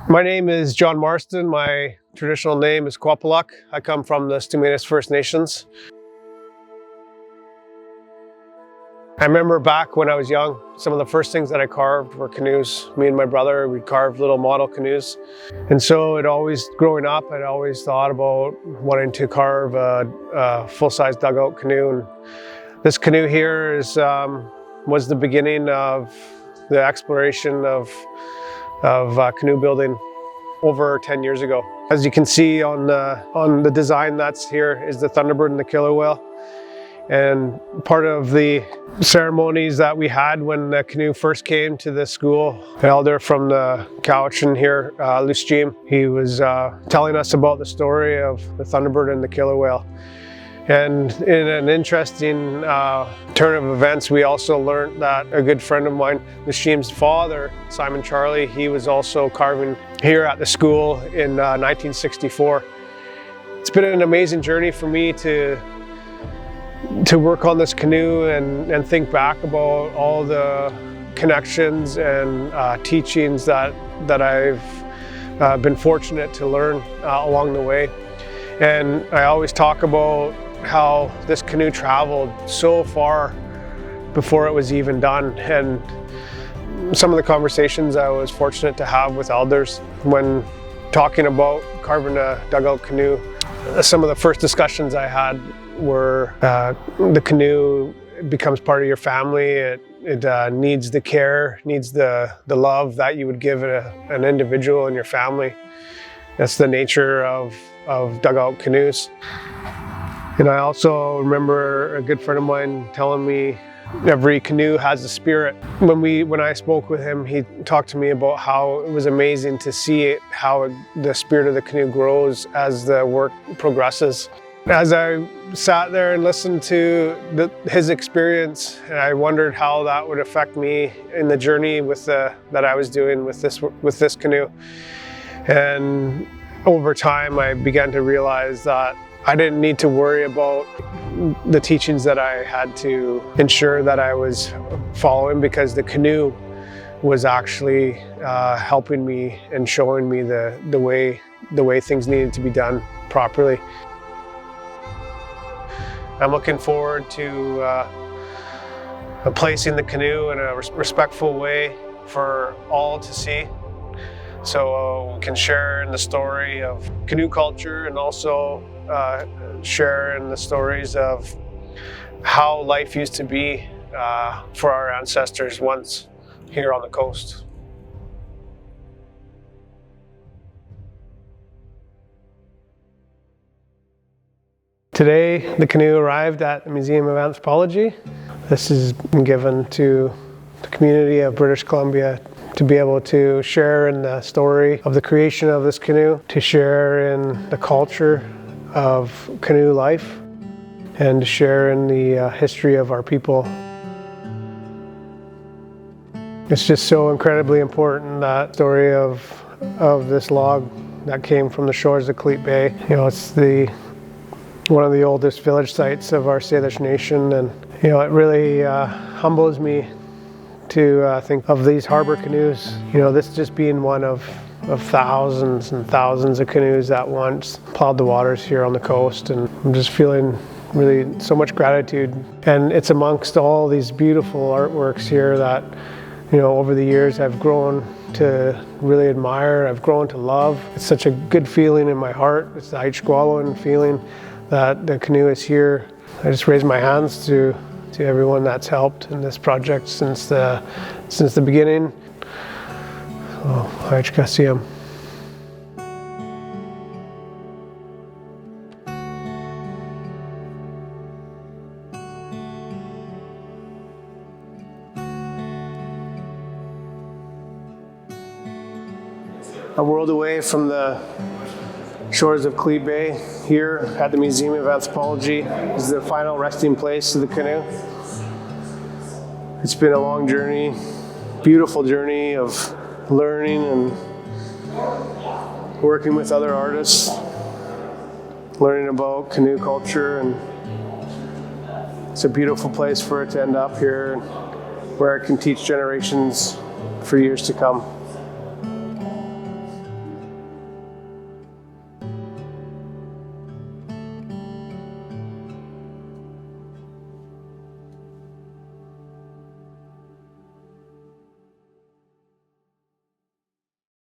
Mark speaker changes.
Speaker 1: My name is John Marston. My traditional name is Qap'u'luq. I come from the Stumanis First Nations. I remember back when I was young, some of the first things that I carved were canoes. Me and my brother, we'd carve little model canoes. And so growing up, I'd always thought about wanting to carve a full-size dugout canoe. And this canoe here was the beginning of the exploration of canoe building over 10 years ago. As you can see on the design that's here is the Thunderbird and the killer whale. And part of the ceremonies that we had when the canoe first came to the school, the elder from the Cowichan here, Christiane, he was telling us about the story of the Thunderbird and the killer whale. And in an interesting turn of events, we also learned that a good friend of mine, Christiane's father, Simon Charlie, he was also carving here at the school in 1964. It's been an amazing journey for me to work on this canoe and think back about all the connections and teachings that I've been fortunate to learn along the way. And I always talk about how this canoe traveled so far before it was even done. And some of the conversations I was fortunate to have with elders when talking about carving a dugout canoe, some of the first discussions I had were the canoe becomes part of your family. It needs the care, needs the love that you would give an individual in your family. That's the nature of dugout canoes. And I also remember a good friend of mine telling me every canoe has a spirit. When I spoke with him, he talked to me about how it was amazing to see how the spirit of the canoe grows as the work progresses. As I sat there and listened to his experience, I wondered how that would affect me in the journey that I was doing with this canoe. And over time, I began to realize that I didn't need to worry about the teachings that I had to ensure that I was following, because the canoe was actually helping me and showing me the way things needed to be done properly. I'm looking forward to placing the canoe in a respectful way for all to see, so we can share in the story of canoe culture and also share in the stories of how life used to be for our ancestors once here on the coast. Today, the canoe arrived at the Museum of Anthropology. This has been given to the community of British Columbia to be able to share in the story of the creation of this canoe, to share in the culture of canoe life, and to share in the history of our people. It's just so incredibly important, that story of this log that came from the shores of Kullet Bay. You know, it's one of the oldest village sites of our Salish nation, and you know, it really humbles me to think of these harbor canoes. You know, this just being one of thousands and thousands of canoes that once plowed the waters here on the coast, and I'm just feeling really so much gratitude. And it's amongst all these beautiful artworks here that, you know, over the years I've grown to really admire, I've grown to love. It's such a good feeling in my heart. It's the Qap'u'luq feeling that the canoe is here. I just raise my hands to everyone that's helped in this project since the beginning. So, Qap'u'luq. A world away from the shores of Kullet Bay, here at the Museum of Anthropology, is the final resting place of the canoe. It's been a long journey, beautiful journey of learning and working with other artists, learning about canoe culture, and it's a beautiful place for it to end up here, where it can teach generations for years to come.